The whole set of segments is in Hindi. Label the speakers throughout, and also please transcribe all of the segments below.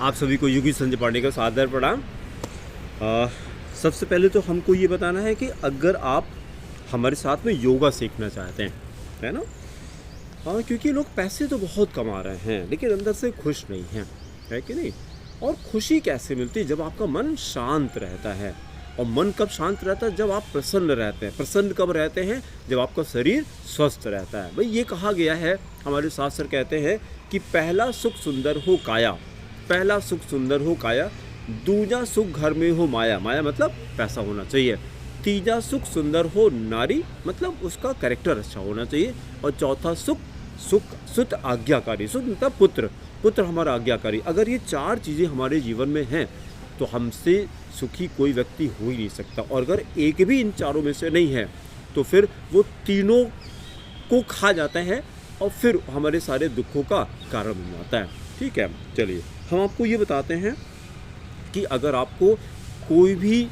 Speaker 1: आप सभी को योगी संजय पांडे का सादर प्रणाम। सबसे पहले तो हमको ये बताना है कि अगर आप हमारे साथ में योगा सीखना चाहते हैं, है ना, हाँ, क्योंकि लोग पैसे तो बहुत कमा रहे हैं लेकिन अंदर से खुश नहीं हैं, है कि नहीं। और खुशी कैसे मिलती है? जब आपका मन शांत रहता है। और मन कब शांत रहता है? जब आप प्रसन्न रहते हैं। प्रसन्न कब रहते हैं? जब आपका शरीर स्वस्थ रहता है। भाई ये कहा गया है, हमारे शास्त्र कहते हैं कि पहला सुख सुंदर हो काया, पहला सुख सुंदर हो काया, दूजा सुख घर में हो माया, माया मतलब पैसा होना चाहिए, तीजा सुख सुंदर हो नारी मतलब उसका कैरेक्टर अच्छा होना चाहिए, और चौथा सुख सुत आज्ञाकारी, सुत मतलब पुत्र, पुत्र हमारा आज्ञाकारी। अगर ये चार चीज़ें हमारे जीवन में हैं तो हमसे सुखी कोई व्यक्ति हो ही नहीं सकता। और अगर एक भी इन चारों में से नहीं है तो फिर वो तीनों को खा जाता है और फिर हमारे सारे दुखों का कारण बन जाता है। ठीक है, चलिए हम आपको ये बताते हैं कि अगर आपको कोई भी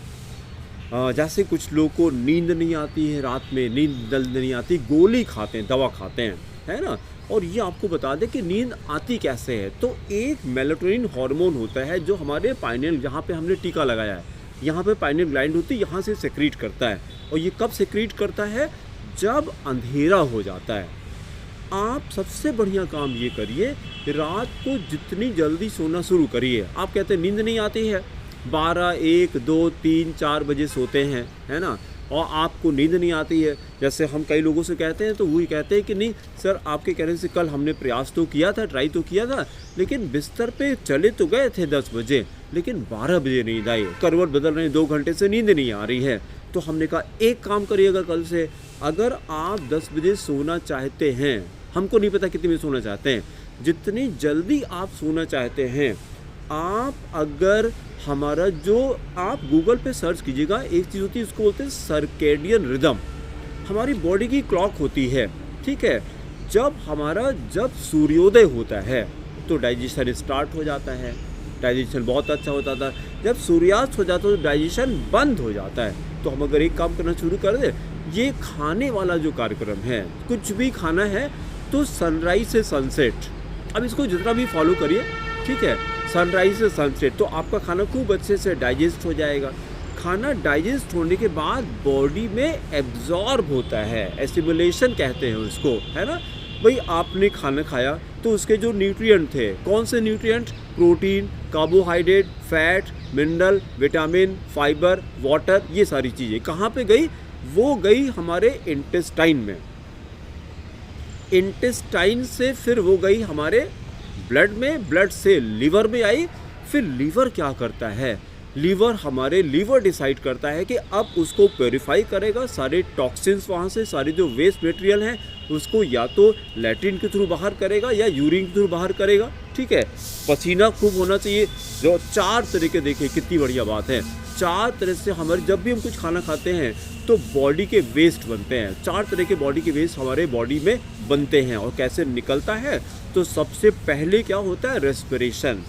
Speaker 1: जैसे कुछ लोगों को नींद नहीं आती है, रात में नींद जल्द नहीं आती, गोली खाते हैं, दवा खाते हैं, है ना, और ये आपको बता दें कि नींद आती कैसे है। तो एक मेलाटोनिन हार्मोन होता है जो हमारे पाइनियल, जहाँ पे हमने टीका लगाया है, यहाँ पे पाइनियल ग्लैंड होती है, यहाँ से सेक्रीट करता है। और ये कब सेक्रीट करता है? जब अंधेरा हो जाता है। आप सबसे बढ़िया काम ये करिए, रात को जितनी जल्दी सोना शुरू करिए। आप कहते हैं नींद नहीं आती है, 12, 1, 2, 3, 4 बजे सोते हैं, है ना, और आपको नींद नहीं आती है। जैसे हम कई लोगों से कहते हैं तो वही कहते हैं कि नहीं सर, आपके कहने से कल हमने प्रयास तो किया था, ट्राई तो किया था, लेकिन बिस्तर पे चले तो गए थे 10 बजे, लेकिन 12 बजे नींद आई, करवट बदल रहे हैं, 2 घंटे से नींद नहीं आ रही है। तो हमने कहा एक काम करिएगा कल से, अगर आप 10 बजे सोना चाहते हैं, हमको नहीं पता कितने बजे सोना चाहते हैं, जितनी जल्दी आप सोना चाहते हैं, आप अगर हमारा जो आप गूगल पे सर्च कीजिएगा, एक चीज़ होती है उसको बोलते हैं सर्केडियन रिदम, हमारी बॉडी की क्लॉक होती है। ठीक है, जब सूर्योदय होता है तो डाइजेशन स्टार्ट हो जाता है, डाइजेशन बहुत अच्छा होता था। जब सूर्यास्त हो जाता है तो डाइजेशन बंद हो जाता है। तो हम अगर एक काम करना शुरू कर दें, ये खाने वाला जो कार्यक्रम है, कुछ भी खाना है तो सनराइज से सनसेट, अब इसको जितना भी फॉलो करिए, ठीक है, सनराइज से सनसेट, तो आपका खाना खूब अच्छे से डाइजेस्ट हो जाएगा। खाना डाइजेस्ट होने के बाद बॉडी में एब्जॉर्ब होता है, एसिमुलेशन कहते हैं उसको, है ना। भाई आपने खाना खाया तो उसके जो न्यूट्रिएंट थे, कौन से nutrient? Protein, carbohydrate, fat, mineral, vitamin, fibre, water, ये सारी चीज़ें कहाँ पे गई? वो गई हमारे इंटेस्टाइन में, इंटेस्टाइन से फिर वो गई हमारे ब्लड में, ब्लड से लिवर में आई। फिर लिवर क्या करता है? लीवर डिसाइड करता है कि अब उसको प्योरीफाई करेगा, सारे टॉक्सिन्स वहाँ से, सारे जो वेस्ट मटेरियल हैं उसको या तो लैट्रिन के थ्रू बाहर करेगा या यूरिन के थ्रू बाहर करेगा। ठीक है, पसीना खूब होना चाहिए। जो 4 तरीके, देखिए कितनी बढ़िया बात है, 4 तरह से हमारे जब भी हम कुछ खाना खाते हैं तो बॉडी के वेस्ट बनते हैं। 4 तरह के बॉडी के वेस्ट हमारे बॉडी में बनते हैं। और कैसे निकलता है? तो सबसे पहले क्या होता है? रेस्पिरेशन,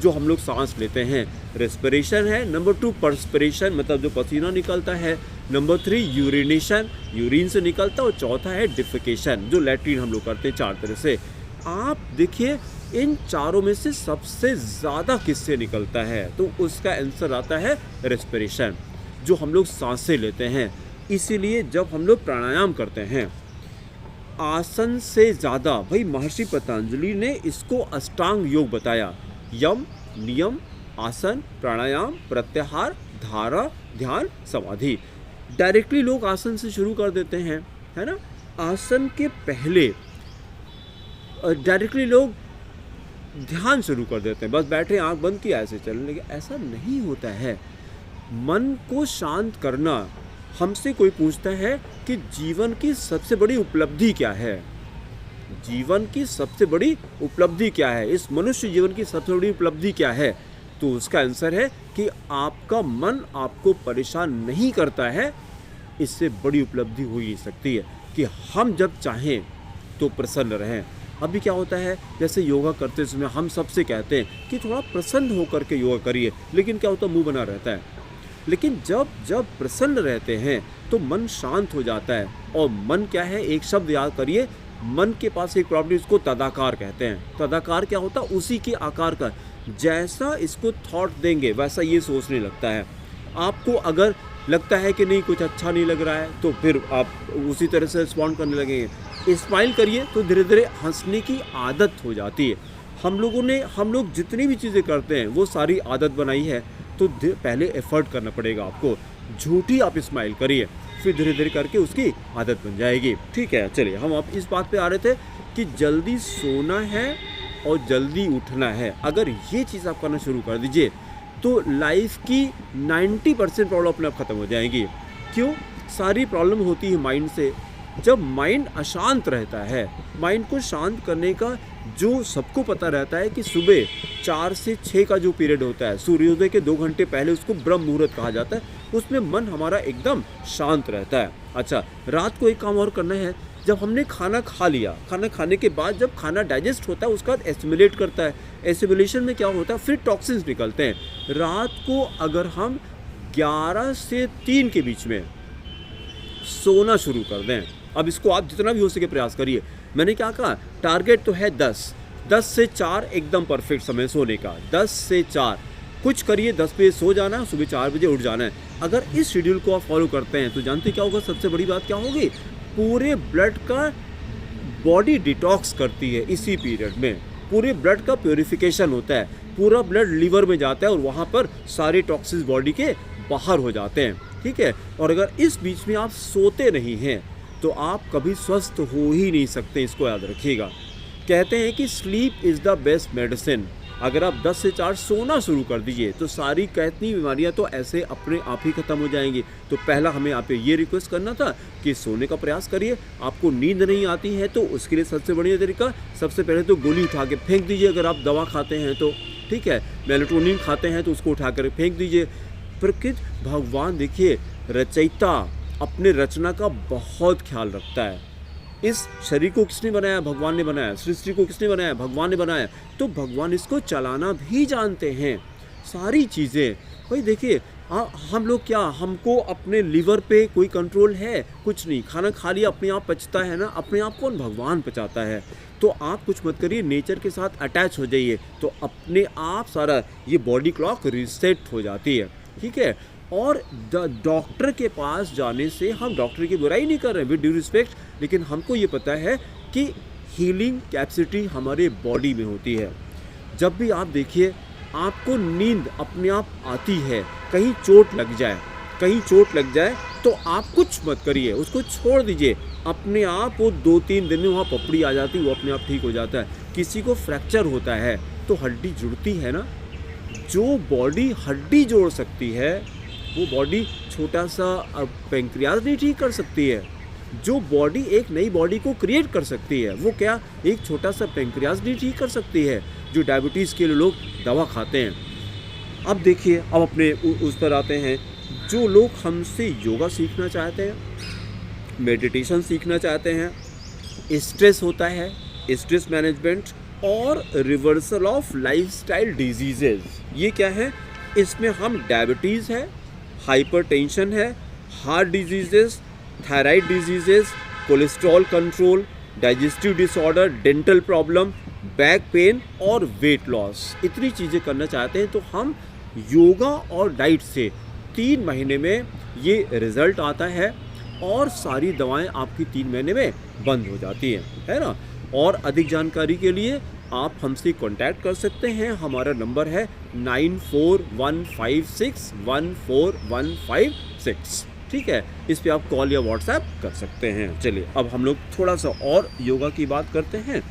Speaker 1: जो हम लोग सांस लेते हैं, रेस्पिरेशन है। नंबर 2 पर्सपिरेशन, मतलब जो पसीना निकलता है। नंबर 3 यूरिनेशन, यूरिन से निकलता है। और चौथा है डिफिकेशन, जो लैट्रिन हम लोग करते हैं। 4 तरह से आप देखिए, इन चारों में से सबसे ज़्यादा किससे निकलता है? तो उसका आंसर आता है रेस्पिरेशन, जो हम लोग सांसें लेते हैं। इसीलिए जब हम लोग प्राणायाम करते हैं, आसन से ज़्यादा, भाई महर्षि पतंजलि ने इसको अष्टांग योग बताया। यम, नियम, आसन, प्राणायाम, प्रत्याहार, धारा, ध्यान, समाधि। डायरेक्टली लोग आसन से शुरू कर देते हैं, है ना। आसन के पहले डायरेक्टली लोग ध्यान शुरू कर देते हैं, बस बैठे आंख बंद किया ऐसे चलने लगे। ऐसा नहीं होता है। मन को शांत करना, हमसे कोई पूछता है कि जीवन की सबसे बड़ी उपलब्धि क्या है? जीवन की सबसे बड़ी उपलब्धि क्या है? इस मनुष्य जीवन की सबसे बड़ी उपलब्धि क्या है? तो उसका आंसर है कि आपका मन आपको परेशान नहीं करता है। इससे बड़ी उपलब्धि हो ही नहीं सकती है कि हम जब चाहें तो प्रसन्न रहें। अभी क्या होता है, जैसे योगा करते समय हम सबसे कहते हैं कि थोड़ा प्रसन्न होकर के योगा करिए, लेकिन क्या होता है, मुंह बना रहता है। लेकिन जब प्रसन्न रहते हैं तो मन शांत हो जाता है। और मन क्या है? एक शब्द याद करिए, मन के पास एक प्रॉपर्टी, उसको तदाकार कहते हैं। तदाकार क्या होता है? उसी के आकार का। जैसा इसको थॉट देंगे वैसा ये सोचने लगता है। आपको अगर लगता है कि नहीं कुछ अच्छा नहीं लग रहा है तो फिर आप उसी तरह से रिस्पॉन्ड करने लगेंगे। स्माइल करिए तो धीरे धीरे हंसने की आदत हो जाती है। हम लोग जितनी भी चीज़ें करते हैं वो सारी आदत बनाई है, तो पहले एफर्ट करना पड़ेगा आपको। झूठी आप स्माइल करिए, फिर धीरे धीरे करके उसकी आदत बन जाएगी। ठीक है, चलिए हम अब इस बात पे आ रहे थे कि जल्दी सोना है और जल्दी उठना है। अगर ये चीज़ आप करना शुरू कर दीजिए तो लाइफ की 90% प्रॉब्लम अपने आप ख़त्म हो जाएंगी। क्यों? सारी प्रॉब्लम होती है माइंड से। जब माइंड अशांत रहता है, माइंड को शांत करने का जो सबको पता रहता है कि सुबह 4 से 6 का जो पीरियड होता है, सूर्योदय के 2 घंटे पहले, उसको ब्रह्म मुहूर्त कहा जाता है, उसमें मन हमारा एकदम शांत रहता है। अच्छा, रात को एक काम और करना है। जब हमने खाना खा लिया, खाना खाने के बाद जब खाना डाइजेस्ट होता है उसका एसिमिलेट करता है। एसिमिलेशन में क्या होता है, फिर टॉक्सिन्स निकलते हैं। रात को अगर हम 11 से 3 के बीच में सोना शुरू कर दें, अब इसको आप जितना भी हो सके प्रयास करिए। मैंने क्या कहा, टारगेट तो है 10 से 4 एकदम परफेक्ट समय सोने का। 10 से 4 कुछ करिए, 10 बजे सो जाना, सुबह 4 बजे उठ जाना है। अगर इस शेड्यूल को आप फॉलो करते हैं तो जानते क्या होगा, सबसे बड़ी बात क्या होगी, पूरे ब्लड का बॉडी डिटॉक्स करती है इसी पीरियड में। पूरे ब्लड का प्योरिफिकेशन होता है, पूरा ब्लड लीवर में जाता है और वहाँ पर सारे टॉक्सिन्स बॉडी के बाहर हो जाते हैं। ठीक है, और अगर इस बीच में आप सोते नहीं हैं तो आप कभी स्वस्थ हो ही नहीं सकते, इसको याद रखिएगा। कहते हैं कि sleep is the best medicine. अगर आप 10 से 4 सोना शुरू कर दीजिए तो सारी कहती बीमारियां तो ऐसे अपने आप ही ख़त्म हो जाएंगी। तो पहला हमें आप ये रिक्वेस्ट करना था कि सोने का प्रयास करिए। आपको नींद नहीं आती है तो उसके लिए सबसे बढ़िया तरीका, सबसे पहले तो गोली उठा के फेंक दीजिए। अगर आप दवा खाते हैं तो ठीक है, मेलाटोनिन खाते हैं तो उसको उठा कर फेंक दीजिए। प्रकृति भगवान देखिए, रचयिता अपने रचना का बहुत ख्याल रखता है। इस शरीर को किसने बनाया? भगवान ने बनाया। सृष्टि को किसने बनाया? भगवान ने बनाया। तो भगवान इसको चलाना भी जानते हैं, सारी चीज़ें। भाई देखिए, हम लोग क्या, हमको अपने लीवर पे कोई कंट्रोल है? कुछ नहीं। खाना खा लिया, अपने आप पचता है ना, अपने आप कौन? भगवान पचाता है। तो आप कुछ मत करिए, नेचर के साथ अटैच हो जाइए, तो अपने आप सारा ये बॉडी क्लॉक रीसेट हो जाती है। ठीक है, और डॉक्टर के पास जाने से, हम डॉक्टर की बुराई नहीं कर रहे हैं, विद ड्यू रिस्पेक्ट, लेकिन हमको ये पता है कि हीलिंग कैपेसिटी हमारे बॉडी में होती है। जब भी आप देखिए, आपको नींद अपने आप आती है, कहीं चोट लग जाए तो आप कुछ मत करिए, उसको छोड़ दीजिए, अपने आप वो 2-3 दिन में वहाँ पपड़ी आ जाती है, वो अपने आप ठीक हो जाता है। किसी को फ्रैक्चर होता है तो हड्डी जुड़ती है ना, जो बॉडी हड्डी जोड़ सकती है वो बॉडी छोटा सा पेंक्रियाज नहीं ठीक कर सकती है। जो बॉडी एक नई बॉडी को क्रिएट कर सकती है, वो क्या एक छोटा सा पेंक्रियाज नहीं ठीक कर सकती है। जो डायबिटीज़ के लिए लोग दवा खाते हैं। अब देखिए, अब अपने उस पर आते हैं, जो लोग हमसे योगा सीखना चाहते हैं, मेडिटेशन सीखना चाहते हैं, स्ट्रेस होता है, स्ट्रेस मैनेजमेंट और रिवर्सल ऑफ लाइफस्टाइल डिजीजेज, ये क्या है? इसमें हम डायबिटीज़ है, हाइपरटेंशन है, heart diseases, thyroid diseases, cholesterol control, digestive disorder, dental problem, back pain और वेट लॉस, इतनी चीज़ें करना चाहते हैं तो हम योगा और डाइट से 3 महीने में ये रिज़ल्ट आता है और सारी दवाएं आपकी 3 महीने में बंद हो जाती हैं, है ना। और अधिक जानकारी के लिए आप हमसे कांटेक्ट कर सकते हैं। हमारा नंबर है 9415614156। ठीक है, इस पे आप कॉल या व्हाट्सएप कर सकते हैं। चलिए, अब हम लोग थोड़ा सा और योगा की बात करते हैं।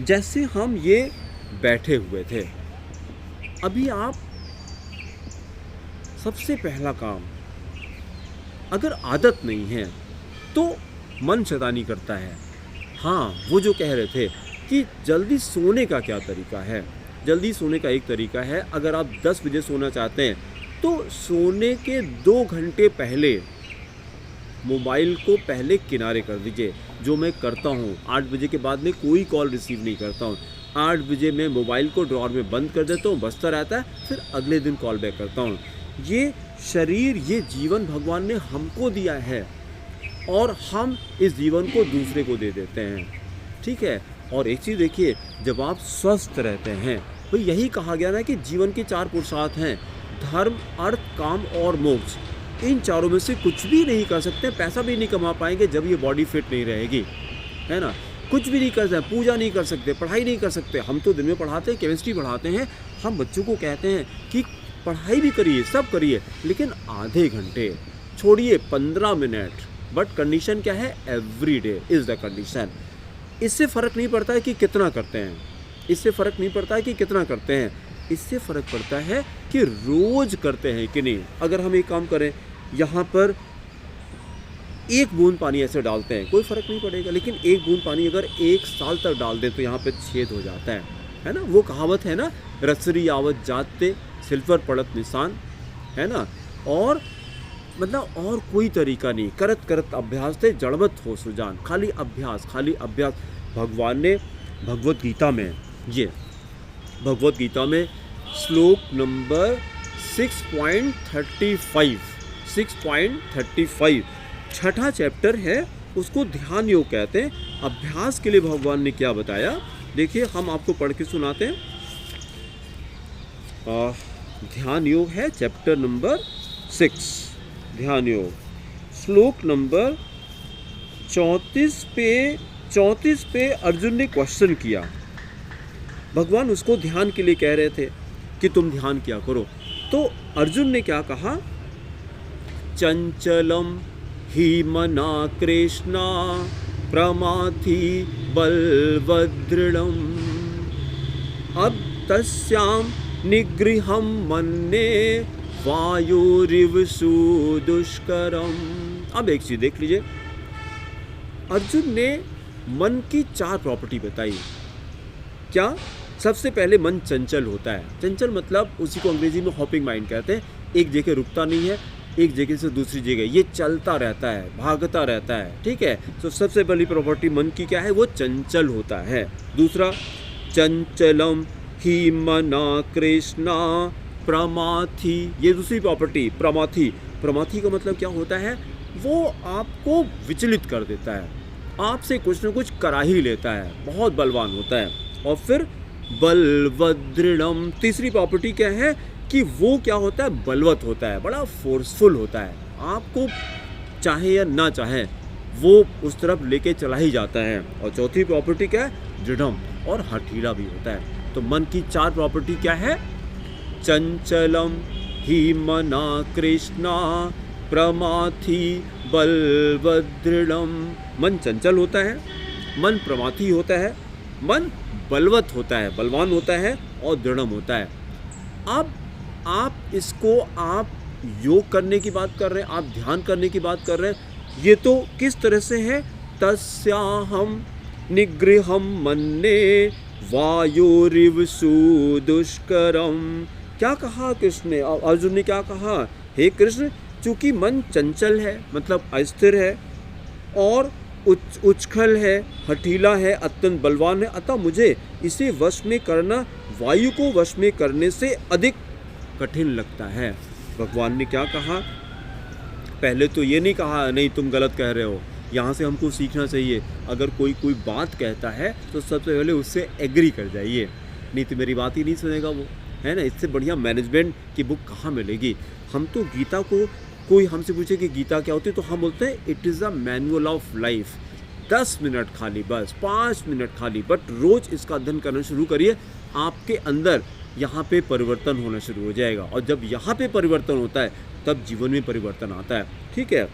Speaker 1: जैसे हम ये बैठे हुए थे, अभी आप सबसे पहला काम, अगर आदत नहीं है तो मन शैतानी करता है। हाँ, वो जो कह रहे थे कि जल्दी सोने का क्या तरीका है। जल्दी सोने का एक तरीका है, अगर आप 10 बजे सोना चाहते हैं तो सोने के 2 घंटे पहले मोबाइल को पहले किनारे कर दीजिए, जो मैं करता हूँ। 8 बजे के बाद में कोई कॉल रिसीव नहीं करता हूँ। 8 बजे मैं मोबाइल को ड्रॉअर में बंद कर देता हूँ, बजता रहता है, फिर अगले दिन कॉल बैक करता हूँ। ये शरीर, ये जीवन भगवान ने हमको दिया है और हम इस जीवन को दूसरे को दे देते हैं। ठीक है, और एक चीज़ देखिए, जब आप स्वस्थ रहते हैं भाई यही कहा गया ना कि जीवन के 4 पुरुषार्थ हैं, धर्म, अर्थ, काम और मोक्ष। इन चारों में से कुछ भी नहीं कर सकते, पैसा भी नहीं कमा पाएंगे जब ये बॉडी फिट नहीं रहेगी, है ना। कुछ भी नहीं कर सकते, पूजा नहीं कर सकते, पढ़ाई नहीं कर सकते। हम तो दिन में पढ़ाते हैं, केमिस्ट्री पढ़ाते हैं, हम बच्चों को कहते हैं कि पढ़ाई भी करिए, सब करिए, लेकिन आधे घंटे छोड़िए, 15 मिनट। बट कंडीशन क्या है? Every day is the condition. इससे फ़र्क नहीं पड़ता है कि कितना करते हैं, इससे फ़र्क नहीं पड़ता है कि कितना करते हैं, इससे फ़र्क पड़ता है कि रोज़ करते हैं कि नहीं। अगर हम एक काम करें, यहाँ पर 1 बूंद पानी ऐसे डालते हैं, कोई फ़र्क नहीं पड़ेगा, लेकिन 1 बूंद पानी अगर 1 साल तक डाल दें तो यहाँ पे छेद हो जाता है ना। वो कहावत है ना, रसरी आवत जाते सिल्वर पड़त निशान, है ना। और मतलब और कोई तरीका नहीं, करत करत अभ्यास थे जड़वत हो सुजान, खाली अभ्यास, खाली अभ्यास। भगवान ने भगवत गीता में, ये भगवत गीता में श्लोक नंबर 6.35 छठा चैप्टर है, उसको ध्यान योग कहते हैं। अभ्यास के लिए भगवान ने क्या बताया, देखिए हम आपको पढ़ के सुनाते हैं। ध्यान योग है चैप्टर नंबर 6, ध्यान योग, श्लोक नंबर 34 पे अर्जुन ने क्वेश्चन किया। भगवान उसको ध्यान के लिए कह रहे थे कि तुम ध्यान किया करो। तो अर्जुन ने क्या कहा, चंचलम ही मना कृष्णा प्रमाथि बलवदृढ़म अब तस्याम निगृहम मन्ये वायुरिव सुदुष्करम। अब एक चीज देख लीजिए, अर्जुन ने मन की 4 प्रॉपर्टी बताई। क्या? सबसे पहले मन चंचल होता है। चंचल मतलब उसी को अंग्रेजी में हॉपिंग माइंड कहते हैं, एक जगह रुकता नहीं है, एक जगह से दूसरी जगह ये चलता रहता है, भागता रहता है, ठीक है। तो सबसे पहली प्रॉपर्टी मन की क्या है, वो चंचल होता है। दूसरा, चंचलम ही मना कृष्णा प्रमाथि, ये दूसरी प्रॉपर्टी, प्रमाथि। प्रमाथि का मतलब क्या होता है, वो आपको विचलित कर देता है, आपसे कुछ न कुछ करा ही लेता है, बहुत बलवान होता है। और फिर बलवदृढ़म, तीसरी प्रॉपर्टी क्या है कि वो क्या होता है, बलवत होता है, बड़ा फोर्सफुल होता है, आपको चाहे या ना चाहे वो उस तरफ लेके चला ही जाता है। और चौथी प्रॉपर्टी क्या है, दृढ़म, और हठीला भी होता है। तो मन की 4 प्रॉपर्टी क्या है, चंचलम ही मना कृष्णा प्रमाथि बलवदृढ़म। मन चंचल होता है, मन प्रमाथि होता है, मन बलवत होता है, बलवान होता है, और दृढ़म होता है। अब आप इसको आप योग करने की बात कर रहे हैं, आप ध्यान करने की बात कर रहे हैं, ये तो किस तरह से है, तस्याहम निगृहम मन्ये वायुरिव सुदुष्करम। क्या कहा कृष्ण ने, अर्जुन ने क्या कहा, हे कृष्ण, चूंकि मन चंचल है मतलब अस्थिर है और उछल है, हठीला है, अत्यंत बलवान है, अतः मुझे इसे वश में करना वायु को वश में करने से अधिक कठिन लगता है। भगवान ने क्या कहा, पहले तो ये नहीं कहा नहीं तुम गलत कह रहे हो, यहाँ से हमको सीखना चाहिए। अगर कोई बात कहता है तो सबसे पहले उससे एग्री कर जाइए, नहीं तो मेरी बात ही नहीं सुनेगा वो, है ना। इससे बढ़िया मैनेजमेंट की बुक कहाँ मिलेगी। हम तो गीता को, कोई हमसे पूछे कि गीता क्या होती है तो हम बोलते हैं it is a manual of life. 10 minute खाली, बस 5 मिनट खाली, बट रोज़ इसका अध्ययन करना शुरू करिए, आपके अंदर यहाँ पे परिवर्तन होना शुरू हो जाएगा। और जब यहाँ पे परिवर्तन होता है तब जीवन में परिवर्तन आता है, ठीक है।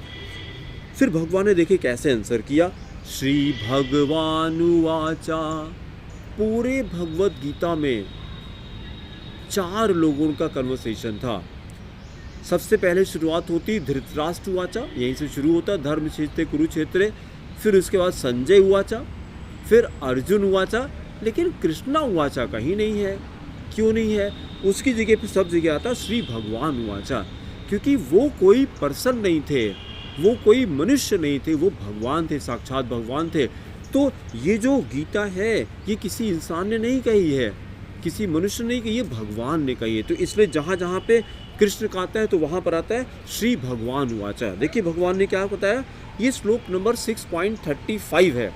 Speaker 1: फिर भगवान ने देखे कैसे आंसर किया, श्री भगवान वाचा। पूरे भगवत गीता में 4 लोगों का कन्वर्सेशन था। सबसे पहले शुरुआत होती धृतराष्ट्र उवाचा, यहीं से शुरू होता, धर्म क्षेत्रे कुरुक्षेत्रे। फिर उसके बाद संजय उवाचा, फिर अर्जुन उवाचा, लेकिन कृष्णा उवाचा कहीं नहीं है। क्यों नहीं है? उसकी जगह पे सब जगह आता श्री भगवान उवाचा, क्योंकि वो कोई पर्सन नहीं थे, वो कोई मनुष्य नहीं थे, वो भगवान थे, साक्षात भगवान थे। तो ये जो गीता है ये किसी इंसान ने नहीं कही है, किसी मनुष्य ने नहीं कही है, भगवान ने कही है। तो इसलिए जहाँ जहाँ पे कृष्ण का आता है तो वहाँ पर आता है श्री भगवान उवाचा। देखिए भगवान ने क्या बताया, ये श्लोक नंबर 6.35 है।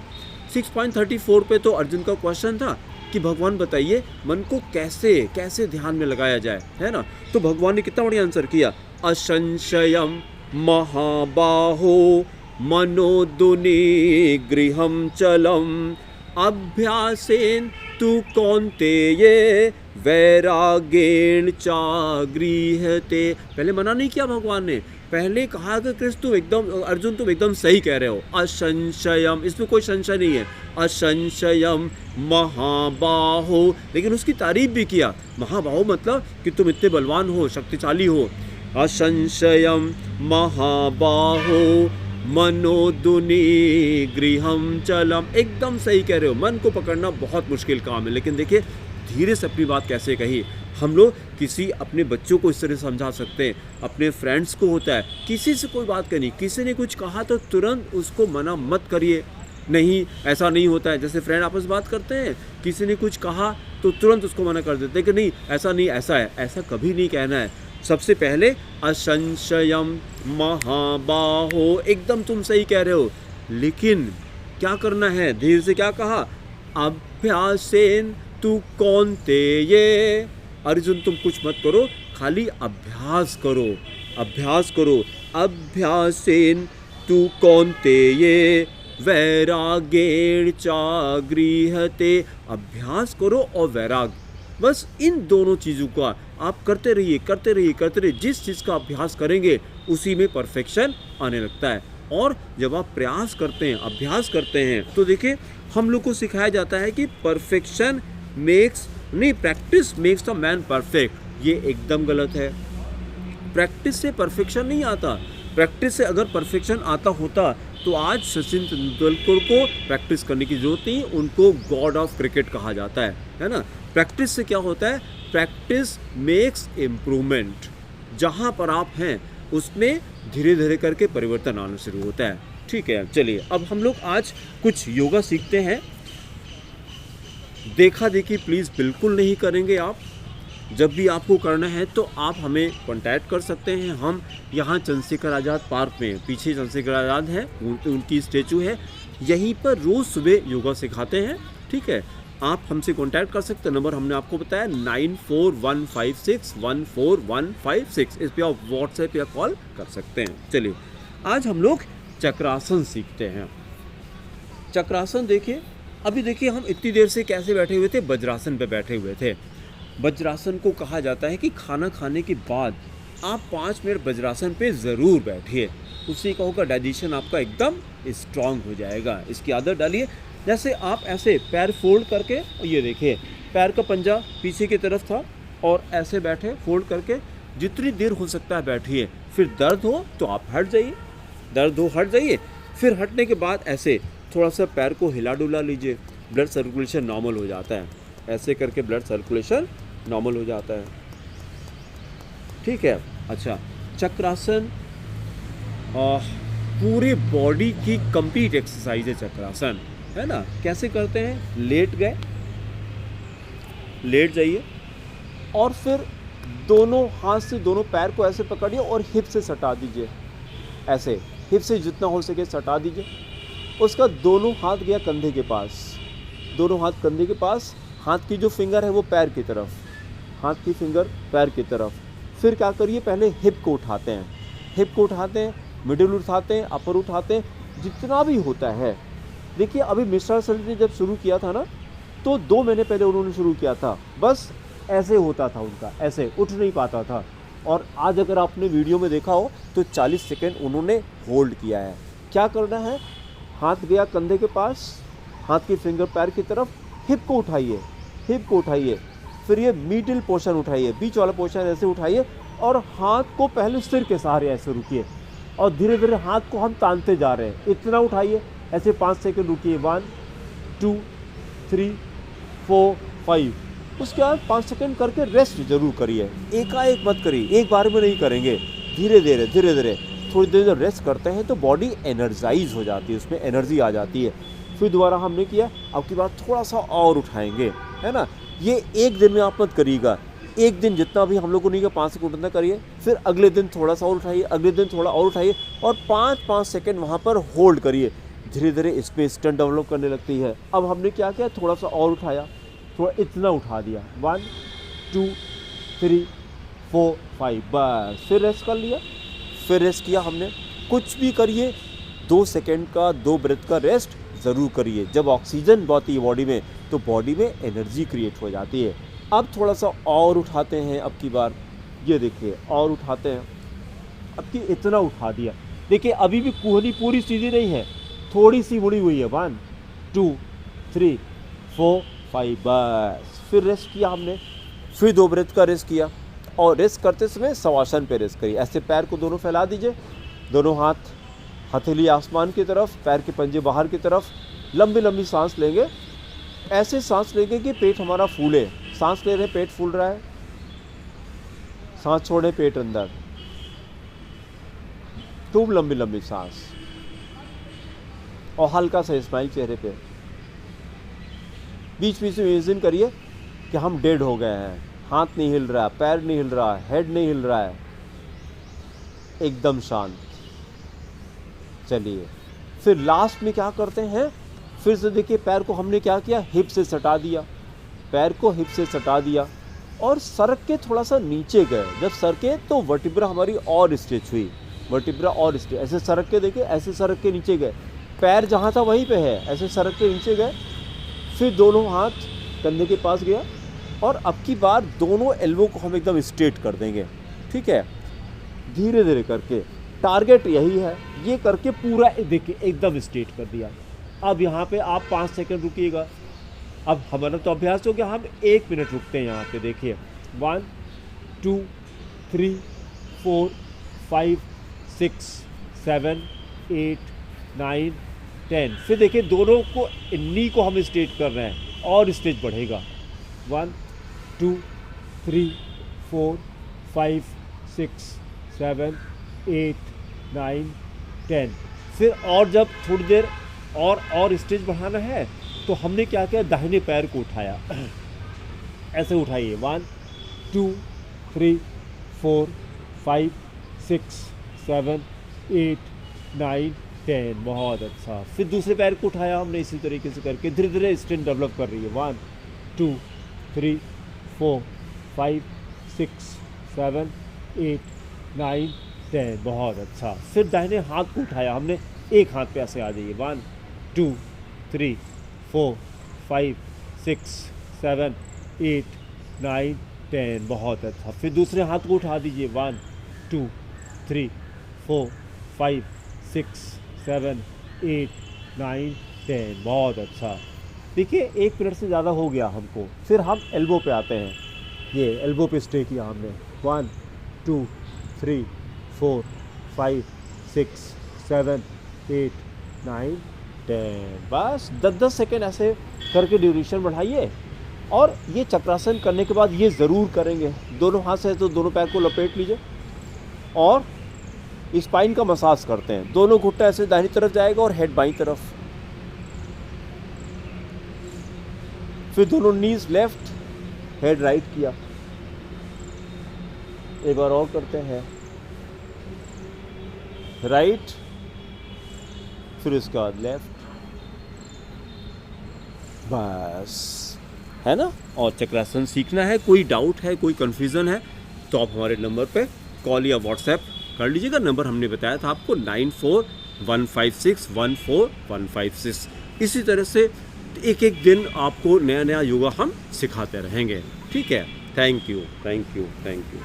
Speaker 1: 6.34 पे तो अर्जुन का क्वेश्चन था, कि भगवान बताइए मन को कैसे कैसे ध्यान में लगाया जाए, है ना। तो भगवान ने कितना बढ़िया आंसर किया, असंशयम महाबाहो मनोदुनि गृहम चलम अभ्यासेन तु कौन्तेय वैरागेण चागृह्यते। पहले मना नहीं किया भगवान ने, पहले कहा कि कृष्ण तुम एकदम, अर्जुन तुम एकदम सही कह रहे हो, असंशयम, इसमें कोई संशय नहीं है, असंशयम महाबाहो, लेकिन उसकी तारीफ भी किया। महाबाहो मतलब कि तुम इतने बलवान हो, शक्तिशाली हो। असंशयम महाबाहो मनोदुनि गृहम चलम, एकदम सही कह रहे हो, मन को पकड़ना बहुत मुश्किल काम है। लेकिन देखिए धीरे से अपनी बात कैसे कही। हम लोग किसी अपने बच्चों को इस तरह समझा सकते हैं, अपने फ्रेंड्स को होता है, किसी से कोई बात करनी, किसी ने कुछ कहा तो तुरंत उसको मना मत करिए, नहीं ऐसा नहीं होता है। जैसे फ्रेंड आपस में बात करते हैं, किसी ने कुछ कहा तो तुरंत उसको मना कर देते हैं कि नहीं ऐसा नहीं, ऐसा है, ऐसा कभी नहीं कहना है। सबसे पहले असंशयम महाबाहो, एकदम तुम सही कह रहे हो, लेकिन क्या करना है, धीरे से क्या कहा, अभ्यासेन तु कौन्तेय, अर्जुन तुम कुछ मत करो, खाली अभ्यास करो, अभ्यास करो। अभ्यासेन तु कौन्तेय वैरागेण चागृह्यते, अभ्यास करो और वैराग, बस इन दोनों चीज़ों का आप करते रहिए, करते रहिए, करते रहिए। जिस चीज़ का अभ्यास करेंगे उसी में परफेक्शन आने लगता है। और जब आप प्रयास करते हैं, अभ्यास करते हैं, तो देखिए हम लोग को सिखाया जाता है कि परफेक्शन मेक्स, नहीं, practice makes the man perfect. ये एकदम गलत है। प्रैक्टिस से परफेक्शन नहीं आता। प्रैक्टिस से अगर परफेक्शन आता होता तो आज सचिन तेंदुलकर को प्रैक्टिस करने की जरूरत नहीं, उनको गॉड ऑफ क्रिकेट कहा जाता है ना। प्रैक्टिस से क्या होता है, प्रैक्टिस मेक्स इम्प्रूवमेंट। जहाँ पर आप हैं उसमें धीरे धीरे करके परिवर्तन आना शुरू होता है। ठीक है, चलिए अब हम लोग आज कुछ योगा सीखते हैं। देखा देखी प्लीज़ बिल्कुल नहीं करेंगे आप। जब भी आपको करना है तो आप हमें कांटेक्ट कर सकते हैं। हम यहाँ चंद्रशेखर आज़ाद पार्क में, पीछे चंद्रशेखर आज़ाद है, उनकी स्टेचू है, यहीं पर रोज़ सुबह योगा सिखाते हैं। ठीक है, आप हमसे कांटेक्ट कर सकते हैं। नंबर हमने आपको बताया 9415614156, इस पर आप व्हाट्सएप या कॉल कर सकते हैं। चलिए आज हम लोग चक्रासन सीखते हैं। चक्रासन देखिए, अभी देखिए हम इतनी देर से कैसे बैठे हुए थे, वज्रासन पे बैठे हुए थे। वज्रासन को कहा जाता है कि खाना खाने के बाद आप 5 मिनट वज्रासन पे ज़रूर बैठिए, उससे क्या होगा, डाइजेशन आपका एकदम स्ट्रांग हो जाएगा। इसकी आदत डालिए। जैसे आप ऐसे पैर फोल्ड करके, ये देखिए पैर का पंजा पीछे की तरफ था और ऐसे बैठे फोल्ड करके, जितनी देर हो सकता है बैठिए। फिर दर्द हो तो आप हट जाइए, दर्द हो हट जाइए। फिर हटने के बाद ऐसे थोड़ा सा पैर को हिला डुला लीजिए, ब्लड सर्कुलेशन नॉर्मल हो जाता है। ऐसे करके ब्लड सर्कुलेशन नॉर्मल हो जाता है। ठीक है, अच्छा, चक्रासन पूरे बॉडी की कंप्लीट एक्सरसाइज है चक्रासन, है ना। कैसे करते हैं, लेट गए, लेट जाइए और फिर दोनों हाथ से दोनों पैर को ऐसे पकड़िए और हिप से सटा दीजिए, ऐसे हिप से जितना हो सके सटा दीजिए। उसका दोनों हाथ गया कंधे के पास, दोनों हाथ कंधे के पास, हाथ की जो फिंगर है वो पैर की तरफ, हाथ की फिंगर पैर की तरफ। फिर क्या करिए, पहले हिप को उठाते हैं, हिप को उठाते हैं, मिडिल उठाते हैं, अपर उठाते हैं, जितना भी होता है। देखिए अभी मिश्रा सर ने जब शुरू किया था ना, तो 2 महीने पहले उन्होंने शुरू किया था, बस ऐसे होता था उनका, ऐसे उठ नहीं पाता था। और आज अगर आपने वीडियो में देखा हो तो 40 सेकेंड उन्होंने होल्ड किया है। क्या करना है, हाथ गया कंधे के पास, हाथ की फिंगर पैर की तरफ, हिप को उठाइए, हिप को उठाइए, फिर ये मिडिल पोर्शन उठाइए, बीच वाला पोर्शन ऐसे उठाइए और हाथ को पहले सिर के सहारे ऐसे रुकिए और धीरे धीरे हाथ को हम तानते जा रहे हैं, इतना उठाइए, ऐसे 5 सेकंड रुकिए, 1 2 3 4 5। उसके बाद 5 सेकंड करके रेस्ट जरूर करिए, एकाएक मत करिए, एक बार में नहीं करेंगे, धीरे धीरे धीरे धीरे थोड़ी देर जब रेस्ट करते हैं तो बॉडी एनर्जाइज हो जाती है, उसमें एनर्जी आ जाती है। फिर दोबारा हमने किया, अब की बार थोड़ा सा और उठाएंगे, है ना। ये एक दिन में आप मत करिएगा, एक दिन जितना भी हम लोग को नहीं किया 5 सेकंड उतना करिए, फिर अगले दिन थोड़ा सा और उठाइए, अगले दिन थोड़ा और उठाइए और 5-5 सेकंड वहाँ पर होल्ड करिए। धीरे धीरे इसमें स्ट्रेंथ डेवलप करने लगती है। अब हमने क्या किया, थोड़ा सा और उठाया, थोड़ा इतना उठा दिया, 1 2 3 4 5, बस फिर रेस्ट कर लिया। फिर रेस्ट किया हमने। कुछ भी करिए 2 सेकेंड का 2 ब्रेथ का रेस्ट ज़रूर करिए। जब ऑक्सीजन बढ़ती है बॉडी में तो बॉडी में एनर्जी क्रिएट हो जाती है। अब थोड़ा सा और उठाते हैं, अब की बार ये देखिए और उठाते हैं। अब की इतना उठा दिया, देखिए अभी भी कोहनी पूरी सीधी नहीं है, थोड़ी सी मुड़ी हुई है। 1 2 3 4 5, बस फिर रेस्ट किया हमने। फिर 2 ब्रेथ का रेस्ट किया और रेस्ट करते समय शवासन पे रेस्ट करिए। ऐसे पैर को दोनों फैला दीजिए, दोनों हाथ हथेली आसमान की तरफ, पैर के पंजे बाहर की तरफ। लंबी लंबी सांस लेंगे, ऐसे सांस लेंगे कि पेट हमारा फूले। सांस ले रहे हैं पेट फूल रहा है, सांस छोड़े पेट अंदर, खूब लंबी लंबी सांस और हल्का सा स्माइल चेहरे पे। बीच बीच में इमेजिन करिए कि हम डेड हो गए हैं, हाथ नहीं हिल रहा, पैर नहीं हिल रहा, हेड नहीं हिल रहा है, एकदम शांत। चलिए फिर लास्ट में क्या करते हैं, फिर से देखिए पैर को हमने क्या किया, हिप से सटा दिया, पैर को हिप से सटा दिया और सरक के थोड़ा सा नीचे गए। जब सरके तो वर्टिब्रा हमारी और स्ट्रेच हुई, वर्टिब्रा और स्ट्रेच। ऐसे सरक के देखिए, ऐसे सरक के नीचे गए, पैर जहाँ था वहीं पे है, ऐसे सरक के नीचे गए। फिर दोनों हाथ कंधे के पास गया और अब की बार दोनों एल्बो को हम एकदम स्ट्रेट कर देंगे। ठीक है, धीरे धीरे करके, टारगेट यही है। ये करके पूरा देखिए एकदम स्ट्रेट कर दिया। अब यहाँ पे आप 5 सेकंड रुकिएगा। अब हमारा तो अभ्यास हो गया, हम 1 मिनट रुकते हैं यहाँ पे। देखिए 1 2 3 4 5 6 7 8 9 10। फिर देखिए दोनों को, नी को हम स्ट्रेट कर रहे हैं और स्ट्रेच बढ़ेगा। 1 2 3 4 5 6 7 8 9 10। फिर और जब थोड़ी देर और स्ट्रेच बढ़ाना है तो हमने क्या किया, दाहिने पैर को उठाया, ऐसे उठाइए। 1 2 3 4 5 6 7 8 9 10, बहुत अच्छा। फिर दूसरे पैर को उठाया हमने, इसी तरीके से करके धीरे धीरे स्ट्रेंथ डेवलप कर रही है। 1 2 3 4 5 6 7 8 9 10, बहुत अच्छा। फिर दाहिने हाथ को उठाया हमने, एक हाथ पे ऐसे आ जाइए। 1 2 3 4 5 6 7 8 9 10, बहुत अच्छा। फिर दूसरे हाथ को उठा दीजिए। 1 2 3 4 5 6 7 8 9 10, बहुत अच्छा। देखिए 1 मिनट से ज़्यादा हो गया हमको। फिर हम एल्बो पे आते हैं, ये एल्बो पे स्टे किया हमने। 1 2 3 4 5 6 7 8 9 10, बस 10-10 सेकेंड ऐसे करके ड्यूरेशन बढ़ाइए। और ये चक्रासन करने के बाद ये ज़रूर करेंगे, दोनों हाथ से तो दोनों पैर को लपेट लीजिए और स्पाइन का मसाज करते हैं। दोनों घुट्टा ऐसे दाहिनी तरफ जाएगा और हेड बाईं तरफ। फिर दोनों नीज लेफ्ट, हेड राइट किया। एक बार और करते हैं, राइट, फिर उसके बाद लेफ्ट, बस, है ना। और चक्रासन सीखना है, कोई डाउट है, कोई कन्फ्यूज़न है तो आप हमारे नंबर पे कॉल या व्हाट्सएप कर लीजिएगा। नंबर हमने बताया था आपको 9415614156। इसी तरह से एक एक दिन आपको नया नया योगा हम सिखाते रहेंगे। ठीक है, thank you, thank you, thank you.